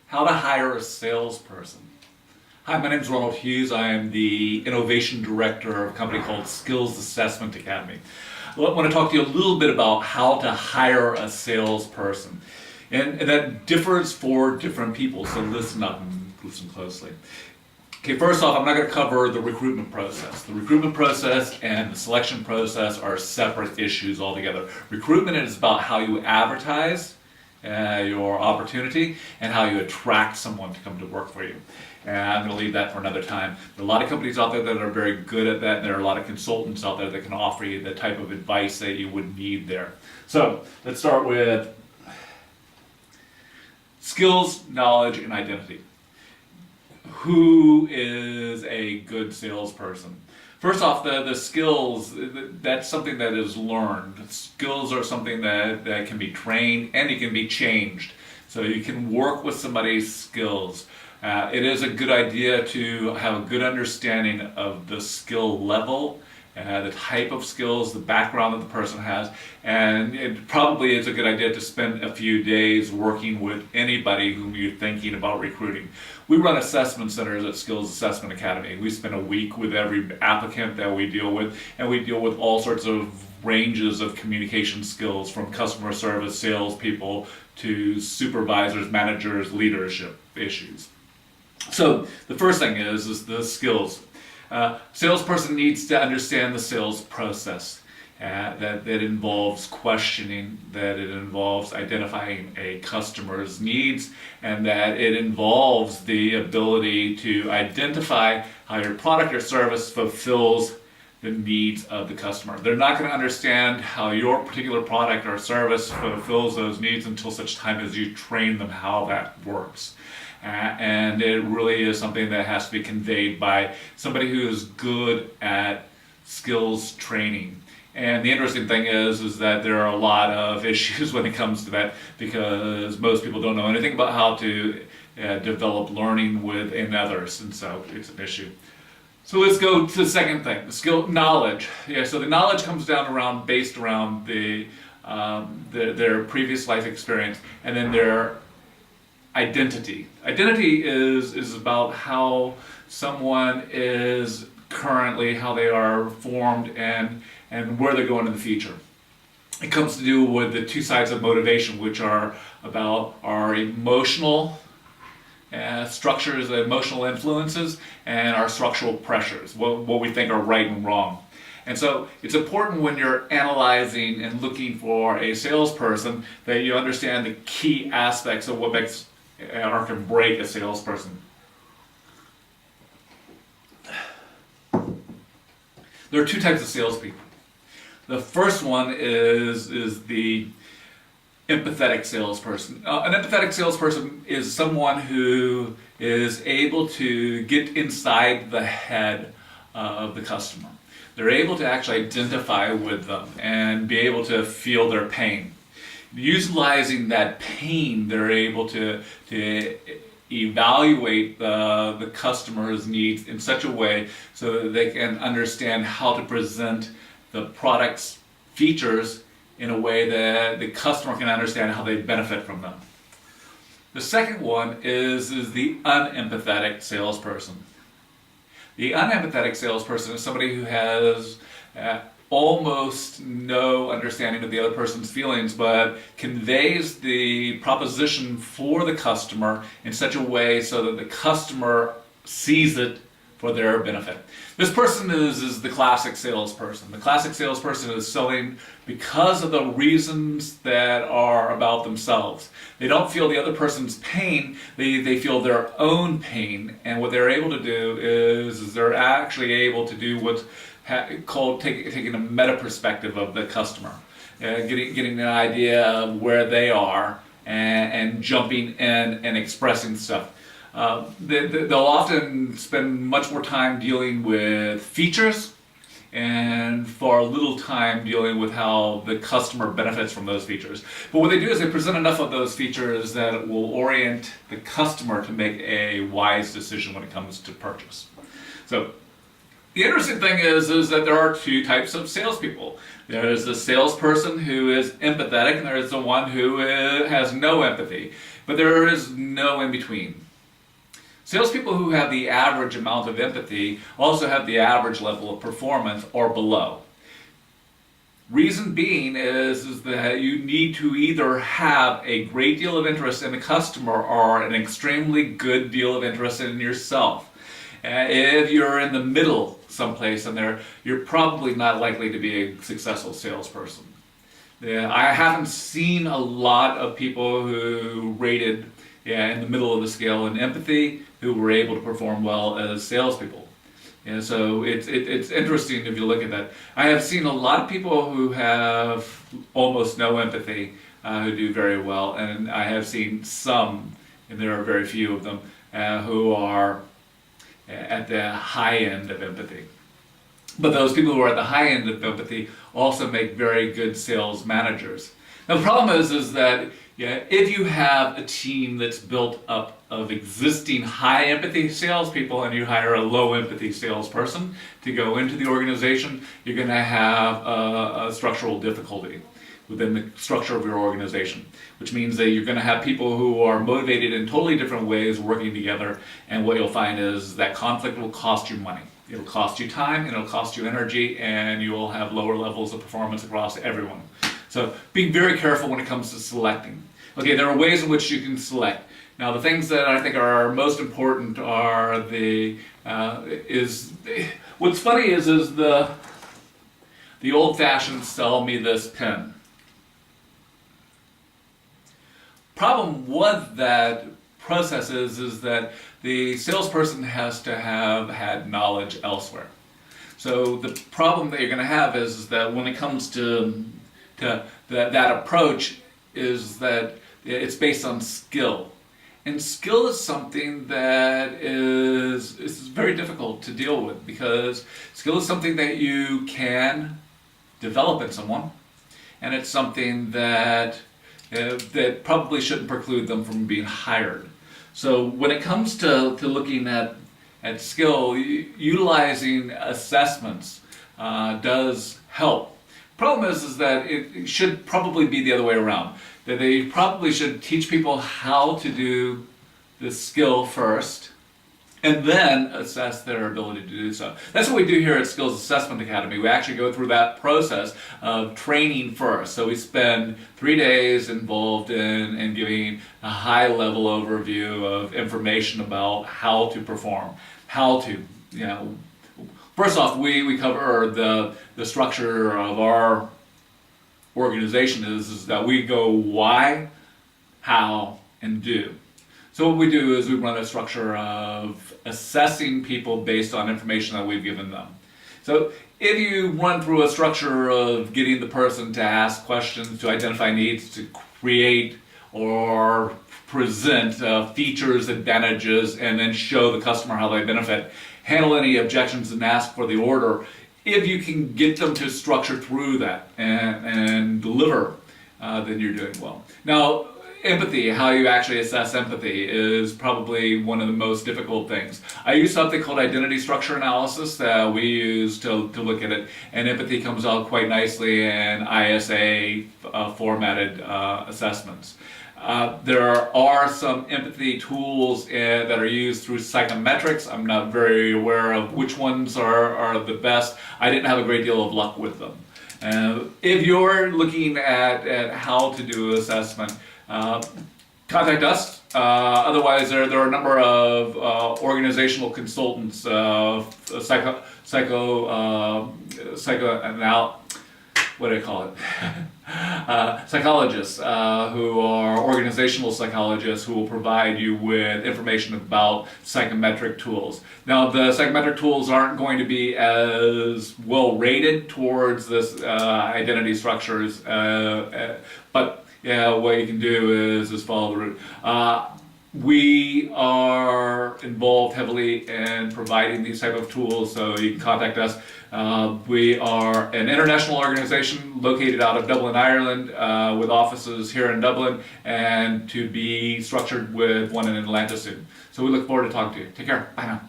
How to hire a salesperson. Hi, my name is Ronald Hughes. I am the Innovation Director of a company called Skills Assessment Academy. I want to talk to you a little bit about how to hire a salesperson. And that differs for different people, so listen up and listen closely. Okay, first off, I'm not going to cover the recruitment process. The recruitment process and the selection process are separate issues altogether. Recruitment is about how you advertise your opportunity and how you attract someone to come to work for you. And I'm going to leave that for another time. There are a lot of companies out there that are very good at that, and there are a lot of consultants out there that can offer you the type of advice that you would need there. So let's start with skills, knowledge, and identity. Who is a good salesperson? First off, the skills, that's something that is learned. Skills are something that can be trained and it can be changed. So you can work with somebody's skills. It is a good idea to have a good understanding of the skill level, the type of skills, the background that the person has, and it probably is a good idea to spend a few days working with anybody whom you're thinking about recruiting. We run assessment centers at Skills Assessment Academy. We spend a week with every applicant that we deal with, and we deal with all sorts of ranges of communication skills, from customer service, salespeople, to supervisors, managers, leadership issues. So the first thing is the skills. Salesperson needs to understand the sales process. That involves questioning, that it involves identifying a customer's needs, and that it involves the ability to identify how your product or service fulfills the needs of the customer. They're not going to understand how your particular product or service fulfills those needs until such time as you train them how that works. And it really is something that has to be conveyed by somebody who is good at skills training. And the interesting thing is that there are a lot of issues when it comes to that, because most people don't know anything about how to develop learning within others, and so it's an issue. So let's go to the second thing, the skill, knowledge. Yeah, so the knowledge comes down based around their previous life experience, and then their identity. Identity is about how someone is currently, how they are formed, and where they're going in the future. It comes to do with the two sides of motivation, which are about our emotional structures, emotional influences, and our structural pressures, what we think are right and wrong. And so it's important when you're analyzing and looking for a salesperson that you understand the key aspects of what makes or can break a salesperson. There are two types of salespeople. The first one is the empathetic salesperson. An empathetic salesperson is someone who is able to get inside the head of the customer. They're able to actually identify with them and be able to feel their pain. Utilizing that pain, they're able to evaluate the customer's needs in such a way so that they can understand how to present the product's features in a way that the customer can understand how they benefit from them. The second one is the unempathetic salesperson. The unempathetic salesperson is somebody who has almost no understanding of the other person's feelings, but conveys the proposition for the customer in such a way so that the customer sees it for their benefit. This person is the classic salesperson. The classic salesperson is selling because of the reasons that are about themselves. They don't feel the other person's pain, they feel their own pain, and what they're able to do is they're actually able to do what's called taking a meta perspective of the customer, getting an idea of where they are and jumping in and expressing stuff. They'll often spend much more time dealing with features and far little time dealing with how the customer benefits from those features. But what they do is they present enough of those features that it will orient the customer to make a wise decision when it comes to purchase. So the interesting thing is that there are two types of salespeople. There's the salesperson who is empathetic, and there's the one who has no empathy. but there is no in between. Salespeople who have the average amount of empathy also have the average level of performance or below. Reason being is that you need to either have a great deal of interest in the customer or an extremely good deal of interest in yourself. If you're in the middle someplace in there, you're probably not likely to be a successful salesperson. I haven't seen a lot of people who rated in the middle of the scale in empathy who were able to perform well as salespeople. And so it's interesting if you look at that. I have seen a lot of people who have almost no empathy who do very well, and I have seen some, and there are very few of them, who are at the high end of empathy. But those people who are at the high end of empathy also make very good sales managers. Now the problem is that if you have a team that's built up of existing high empathy salespeople and you hire a low empathy salesperson to go into the organization, you're going to have a structural difficulty within the structure of your organization, which means that you're going to have people who are motivated in totally different ways working together, and what you'll find is that conflict will cost you money. It'll cost you time, and it'll cost you energy, and you will have lower levels of performance across everyone. So be very careful when it comes to selecting. Okay, there are ways in which you can select. Now the things that I think are most important are what's funny is the old-fashioned sell me this pen. Problem with that process is that the salesperson has to have had knowledge elsewhere. So the problem that you're going to have is that when it comes to that approach is that it's based on skill. And skill is something that is very difficult to deal with, because skill is something that you can develop in someone, and it's something that probably shouldn't preclude them from being hired. So when it comes to looking at skill, utilizing assessments does help. Problem is that it should probably be the other way around. That they probably should teach people how to do the skill first, and then assess their ability to do so. That's what we do here at Skills Assessment Academy. We actually go through that process of training first. So we spend 3 days involved in giving a high-level overview of information about how to perform, how to, first off, we cover the structure of our organization is that we go why, how, and do. So what we do is we run a structure of assessing people based on information that we've given them. So if you run through a structure of getting the person to ask questions, to identify needs, to create or present features, advantages, and then show the customer how they benefit, handle any objections and ask for the order, if you can get them to structure through that and deliver, then you're doing well. Now, empathy, how you actually assess empathy, is probably one of the most difficult things. I use something called identity structure analysis that we use to look at it, and empathy comes out quite nicely in ISA formatted assessments. There are some empathy tools that are used through psychometrics. I'm not very aware of which ones are the best. I didn't have a great deal of luck with them. If you're looking at how to do assessment, contact us. Otherwise, there are a number of organizational consultants, psychologists who are organizational psychologists who will provide you with information about psychometric tools. Now, the psychometric tools aren't going to be as well rated towards this identity structures, but what you can do is follow the route. We are involved heavily in providing these type of tools, so you can contact us. We are an international organization located out of Dublin, Ireland, with offices here in Dublin, and to be structured with one in Atlanta soon. So we look forward to talking to you. Take care. Bye now.